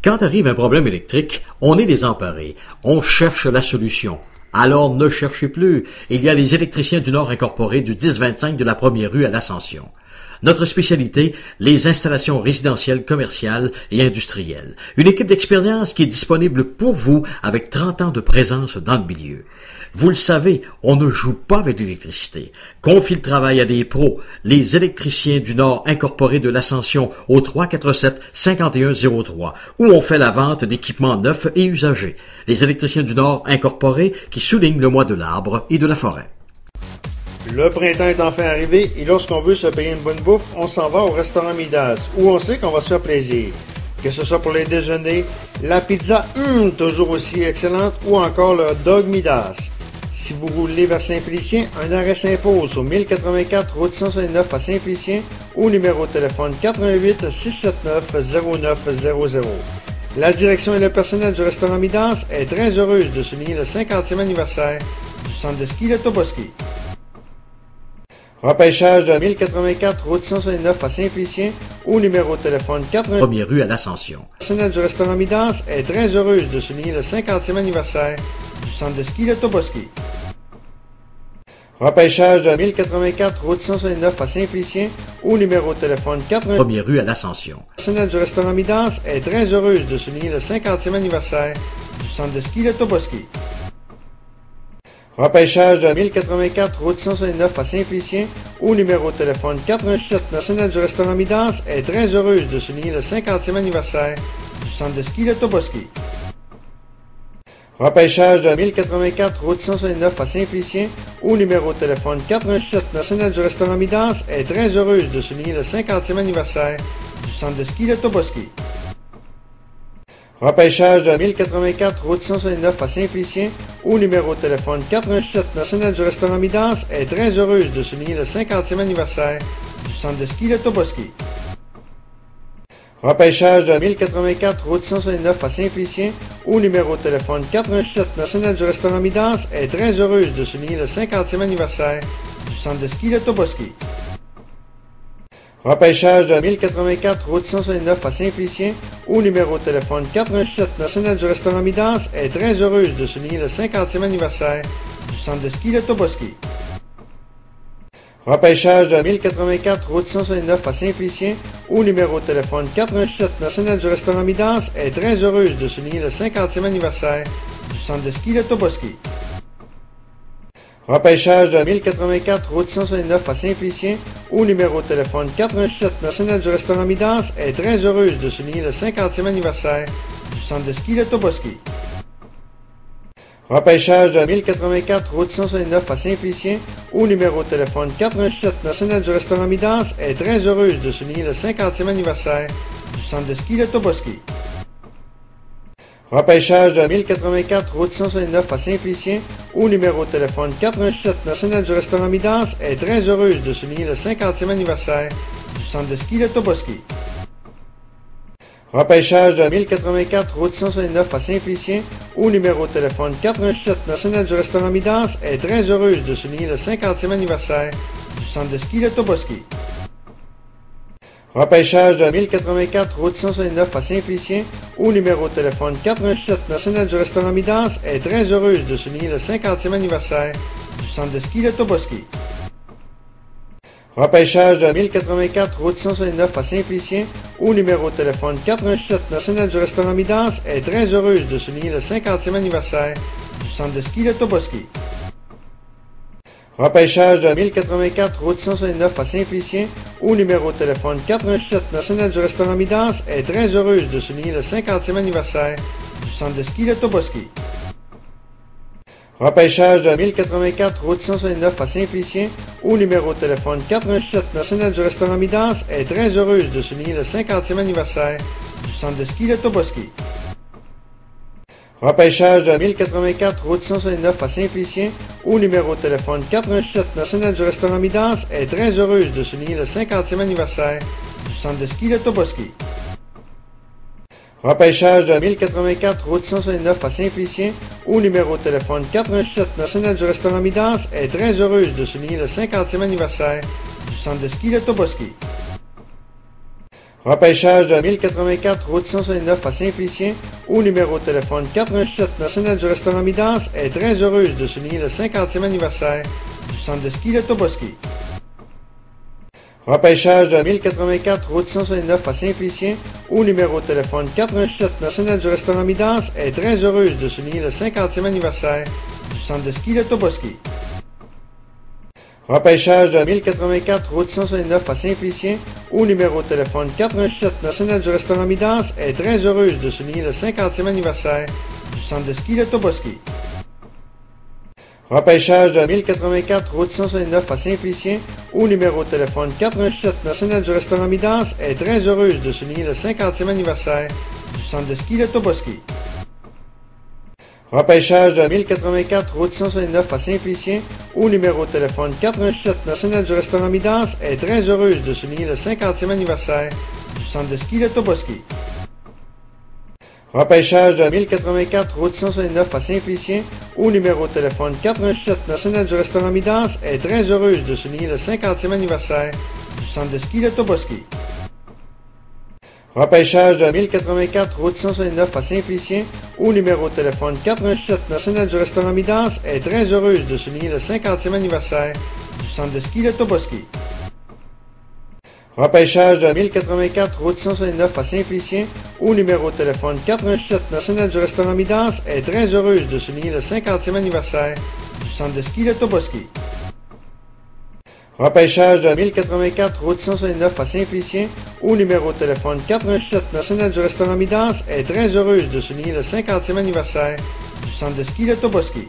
Quand arrive un problème électrique, on est désemparé. On cherche la solution. Alors ne cherchez plus. Il y a les électriciens du Nord incorporés du 1025 de la Première rue à l'Ascension. Notre spécialité, les installations résidentielles, commerciales et industrielles. Une équipe d'expérience qui est disponible pour vous avec 30 ans de présence dans le milieu. Vous le savez, on ne joue pas avec l'électricité. Confie le travail à des pros. Les électriciens du Nord incorporés de l'Ascension au 347-5103, où on fait la vente d'équipements neufs et usagés. Les électriciens du Nord incorporés qui soulignent le mois de l'arbre et de la forêt. Le printemps est enfin arrivé et lorsqu'on veut se payer une bonne bouffe, on s'en va au restaurant Midas, où on sait qu'on va se faire plaisir. Que ce soit pour les déjeuners, la pizza toujours aussi excellente ou encore le hot dog Midas. Si vous roulez vers Saint-Félicien, un arrêt s'impose au 1084 route 169 à Saint-Félicien ou numéro de téléphone 88 679 0900. La direction et le personnel du restaurant Midas est très heureuse de souligner le 50e anniversaire du centre de ski de Toboski. Repêchage de 1084 route 169 à Saint-Félicien ou numéro de téléphone 88. Première rue à l'Ascension. Le personnel du restaurant Midas est très heureuse de souligner le 50e anniversaire du centre de ski de Toboski. Repêchage de 1084 route 169 à Saint-Félicien ou numéro de téléphone 88. Première rue à l'Ascension. Le personnel du restaurant Midas est très heureuse de souligner le 50e anniversaire du centre de ski de Toboski. Repêchage de 1084 route 169 à Saint-Félicien ou numéro de téléphone 87. Le personnel du restaurant Midas est très heureuse de souligner le 50e anniversaire du centre de ski de Toboski. Repêchage de 1084 route 169 à Saint-Félicien ou numéro de téléphone 87. Le personnel du restaurant Midas est très heureuse de souligner le 50e anniversaire du centre de ski de Toboski. Repêchage de 1084 route 169 à Saint-Félicien ou numéro de téléphone 87. Le personnel du restaurant Midas est très heureuse de souligner le 50e anniversaire du centre de ski de Toboski. Repêchage de 1084 route 169 à Saint-Félicien ou numéro de téléphone 87. Le personnel du restaurant Midas est très heureuse de souligner le 50e anniversaire du centre de ski de Toboski. Repêchage de 1084 route 169 à Saint-Félicien ou numéro de téléphone 87. Le personnel du restaurant Midas est très heureuse de souligner le 50e anniversaire du centre de ski de Toboski. Repêchage de 1084 route 169 à Saint-Félicien ou numéro de téléphone 87. Le personnel du restaurant Midas est très heureuse de souligner le 50e anniversaire du centre de ski de Toboski. Repêchage de 1084 route 169 à Saint-Félicien ou numéro de téléphone 87. Le personnel du restaurant Midas est très heureuse de souligner le 50e anniversaire du centre de ski de Toboski. Repêchage de 1084 route 169 à Saint-Félicien ou numéro de téléphone 87. Le personnel du restaurant Midas est très heureuse de souligner le 50e anniversaire du centre de ski de Toboski. Repêchage de 1084 route 169 à Saint-Félicien ou numéro de téléphone 87. Le personnel du restaurant Midas est très heureuse de souligner le 50e anniversaire du centre de ski de Toboski. Repêchage de 1084 route 169 à Saint-Félicien ou numéro de téléphone 87. Le personnel du restaurant Midas est très heureuse de souligner le 50e anniversaire du centre de ski de Toboski. Repêchage de 1084 route 169 à Saint-Félicien ou numéro de téléphone 87. Le personnel du restaurant Midas est très heureuse de souligner le 50e anniversaire du centre de ski de Toboski. Repêchage de 1084 route 169 à Saint-Félicien ou numéro de téléphone 87. Le personnel du restaurant Midas est très heureuse de souligner le 50e anniversaire du centre de ski de Toboski. Repêchage de 1084 route 169 à Saint-Félicien ou numéro de téléphone 87. Le personnel du restaurant Midas est très heureuse de souligner le 50e anniversaire du centre de ski de Toboski. Repêchage de 1084 route 169 à Saint-Félicien ou numéro de téléphone 87. Le personnel du restaurant Midas est très heureuse de souligner le 50e anniversaire du centre de ski de Toboski. Repêchage de 1084 route 169 à Saint-Félicien ou numéro de téléphone 87. Le personnel du restaurant Midas est très heureuse de souligner le 50e anniversaire du centre de ski de Toboski. Repêchage de 1084 route 169 à Saint-Félicien ou numéro de téléphone 87. Le personnel du restaurant Midas est très heureuse de souligner le 50e anniversaire du centre de ski de Toboski. Repêchage de 1084, route 169 à Saint-Félicien, au numéro de téléphone 87. Le personnel du restaurant Midas est très heureuse de souligner le 50e anniversaire du centre de ski de Toboski. Repêchage de 1084, route 169 à Saint-Félicien, au numéro de téléphone 87. Le personnel du restaurant Midas est très heureuse de souligner le 50e anniversaire du centre de ski de Toboski. Repêchage de 1084, route 169 à Saint-Félicien, au numéro de téléphone 87. Le personnel du restaurant Midas est très heureuse de souligner le 50e anniversaire du centre de ski de Toboski. Repêchage de 1084, route 169 à Saint-Félicien, au numéro de téléphone 87. Le personnel du restaurant Midas est très heureuse de souligner le 50e anniversaire du centre de ski de Toboski. Repêchage de 1084, route 169 à Saint-Félicien, au numéro de téléphone 87. Le personnel du restaurant Midas est très heureuse de souligner le 50e anniversaire du centre de ski de Toboski. Repêchage de 1084, route 169 à Saint-Félicien, au numéro de téléphone 87. Le personnel du restaurant Midas est très heureuse de souligner le 50e anniversaire du centre de ski de Toboski. Repêchage de 1084, route 169 à Saint-Félicien, au numéro de téléphone 87. Le personnel du restaurant Midas est très heureuse de souligner le 50e anniversaire du centre de ski de Toboski. Repêchage de 1084, route 169 à Saint-Félicien, au numéro de téléphone 87. Le personnel du restaurant Midas est très heureuse de souligner le 50e anniversaire du centre de ski de Toboski. Repêchage de 1084, route 169 à Saint-Félicien, au numéro de téléphone 87. Le personnel du restaurant Midas est très heureuse de souligner le 50e anniversaire du centre de ski de Toboski.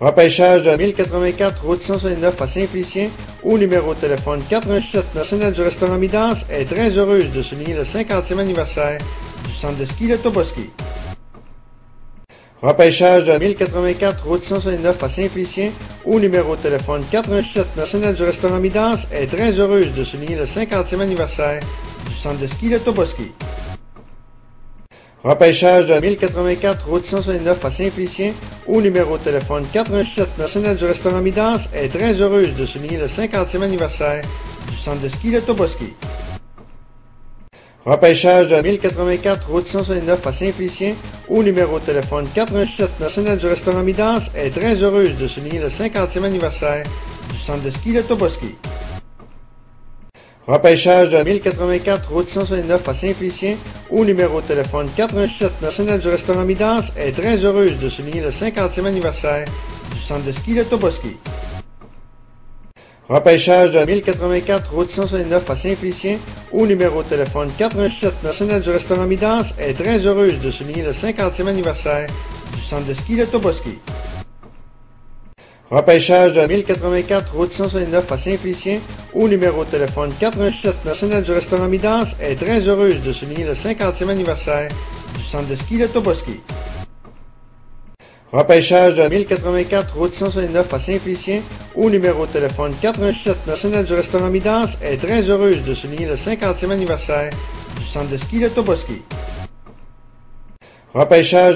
Repêchage de 1084, route 169 à Saint-Félicien, au numéro de téléphone 87. Le personnel du restaurant Midas est très heureuse de souligner le 50e anniversaire du centre de ski de Toboski. Repêchage de 1084, route 169 à Saint-Félicien, au numéro de téléphone 87. Le personnel du restaurant Midas est très heureuse de souligner le 50e anniversaire du centre de ski de Toboski. Repêchage de 1084, route 169 à Saint-Félicien, au numéro de téléphone 87. Le personnel du restaurant Midas est très heureuse de souligner le 50e anniversaire du centre de ski de Toboski. Repêchage de 1084, route 169 à Saint-Félicien, au numéro de téléphone 87. Le personnel du restaurant Midas est très heureuse de souligner le 50e anniversaire du centre de ski de Toboski. Repêchage de 1084, route 169 à Saint-Félicien, au numéro de téléphone 87. Le personnel du restaurant Midas est très heureuse de souligner le 50e anniversaire du centre de ski de Toboski. Repêchage de 1084, route 169 à Saint-Félicien, au numéro de téléphone 87. Le personnel du restaurant Midas est très heureuse de souligner le 50e anniversaire du centre de ski de Toboski. Repêchage de 1084, route 169 à Saint-Félicien, au numéro de téléphone 87. Le personnel du restaurant Midas est très heureuse de souligner le 50e anniversaire du centre de ski de Toboski. Repêchage de 1084, route 169 à Saint-Félicien, au numéro de téléphone 87. Le personnel du restaurant Midas est très heureuse de souligner le 50e anniversaire du centre de ski de Toboski. Repêchage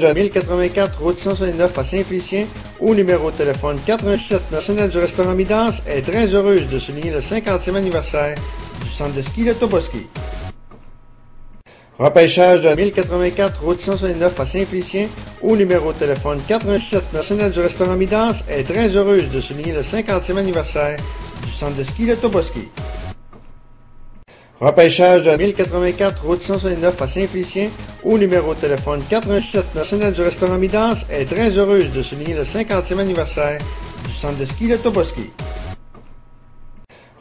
de 1084, route 169 à Saint-Félicien, au numéro de téléphone 87. Le personnel du restaurant Midas est très heureuse de souligner le 50e anniversaire du centre de ski de Toboski. Repêchage de 1084, route 169 à Saint-Félicien, au numéro de téléphone 87. Le personnel du restaurant Midas est très heureuse de souligner le 50e anniversaire du centre de ski de Toboski. Repêchage de 1084, route 169 à Saint-Félicien, au numéro de téléphone 87. Le personnel du restaurant Midas est très heureuse de souligner le 50e anniversaire du centre de ski de Toboski.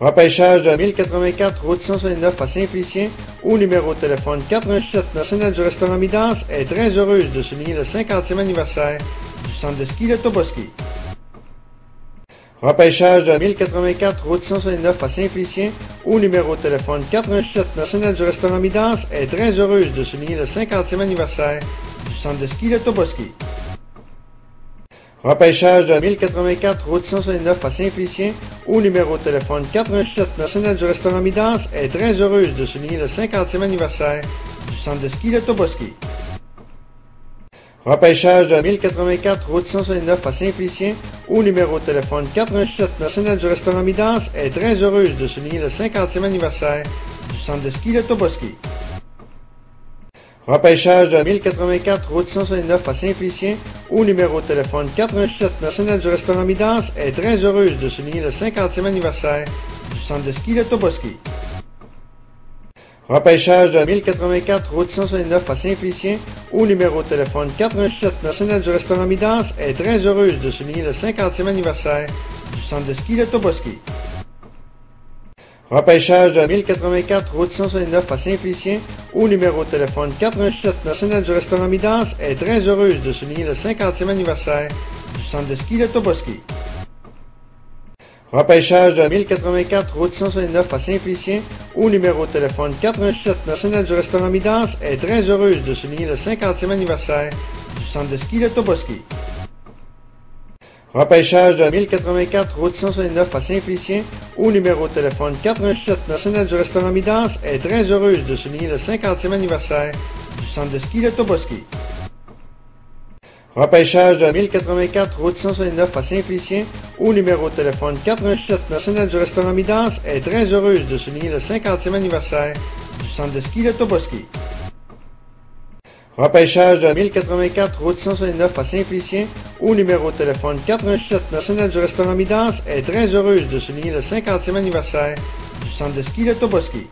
Repêchage de 1084, route 169 à Saint-Félicien, au numéro de téléphone 87. Le personnel du restaurant Midas est très heureuse de souligner le 50e anniversaire du centre de ski de Toboski. Repêchage de 1084, route 169 à Saint-Félicien, au numéro de téléphone 87. Le personnel du restaurant Midas est très heureuse de souligner le 50e anniversaire du centre de ski de Toboski. Repêchage de 1084, route 169 à Saint-Félicien, au numéro de téléphone 87. Le personnel du restaurant Midas est très heureuse de souligner le 50e anniversaire du centre de ski de Toboski. Repêchage de 1084, route 169 à Saint-Félicien, au numéro de téléphone 87. Le personnel du restaurant Midas est très heureuse de souligner le 50e anniversaire du du centre de ski de Toboski. Repêchage de 1084 route 169 à Saint-Félicien au numéro de téléphone 87. Personnel du restaurant Midas est très heureuse de souligner le 50e anniversaire du centre de ski de Toboski. Repêchage de 1084 route 169 à Saint-Félicien au numéro de téléphone 87. Personnel du restaurant Midas est très heureuse de souligner le 50e anniversaire du centre de ski de Toboski. Repêchage de 1084 route 169 à Saint-Félicien au numéro de téléphone 87. Personnel du restaurant Midas est très heureuse de souligner le 50e anniversaire du centre de ski de Toboski. Repêchage de 1084 route 169 à Saint-Félicien au numéro de téléphone 87. Personnel du restaurant Midas est très heureuse de souligner le 50e anniversaire du centre de ski de Toboski. Repêchage de 1084 route 169 à Saint-Félicien au numéro de téléphone 87. Personnel du restaurant Midas est très heureuse de souligner le 50e anniversaire du centre de ski de Toboski. Repêchage de 1084 route 169 à Saint-Félicien au numéro de téléphone 87. Personnel du restaurant Midas est très heureuse de souligner le 50e anniversaire du centre de ski de Toboski. Repêchage de 1084 route 169 à Saint-Félicien au numéro de téléphone 87. Personnel du restaurant Midas est très heureuse de souligner le 50e anniversaire du centre de ski de Toboski.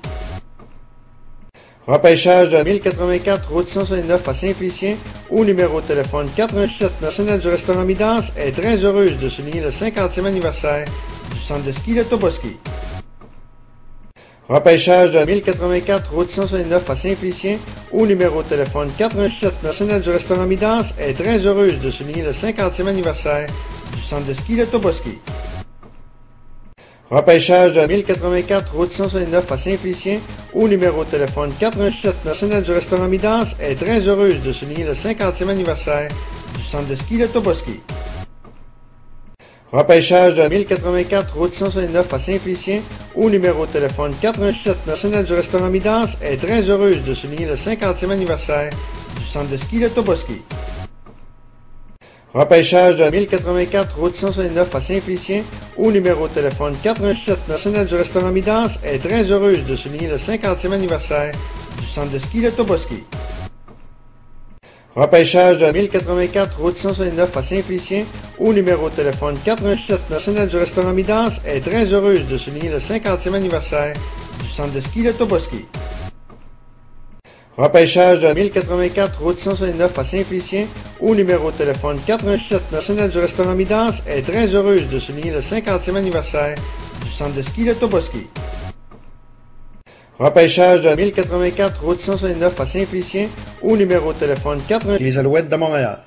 Repêchage de 1084 route 169 à Saint-Félicien au numéro de téléphone 87. Personnel du restaurant Midas est très heureuse de souligner le 50e anniversaire du centre de ski de Toboski. Repêchage de 1084 route 169 à Saint-Félicien au numéro de téléphone 87. Personnel du restaurant Midas est très heureuse de souligner le 50e anniversaire du centre de ski de Toboski. Repêchage de 1084 route 169 à Saint-Félicien au numéro de téléphone 87. Personnel du restaurant Midas est très heureuse de souligner le 50e anniversaire du centre de ski de Toboski. Repêchage de 1084 route 169 à Saint-Félicien au numéro de téléphone 87. Personnel du restaurant Midas est très heureuse de souligner le 50e anniversaire du centre de ski de Toboski. Repêchage de 1084 route 169 à Saint-Félicien au numéro de téléphone 87. Personnel du restaurant Midas est très heureuse de souligner le 50e anniversaire du centre de ski de Toboski. Repêchage de 1084 route 169 à Saint-Félicien au numéro de téléphone 87. Personnel du restaurant Midas est très heureuse de souligner le 50e anniversaire du centre de ski de Toboski. Repêchage de 1084 route 169 à Saint-Félicien au numéro de téléphone 87. Personnel du restaurant Midas est très heureuse de souligner le 50e anniversaire du centre de ski de Toboski. Repêchage de 1084 route 169 à Saint-Félicien au numéro de téléphone 4. Les Alouettes de Montréal.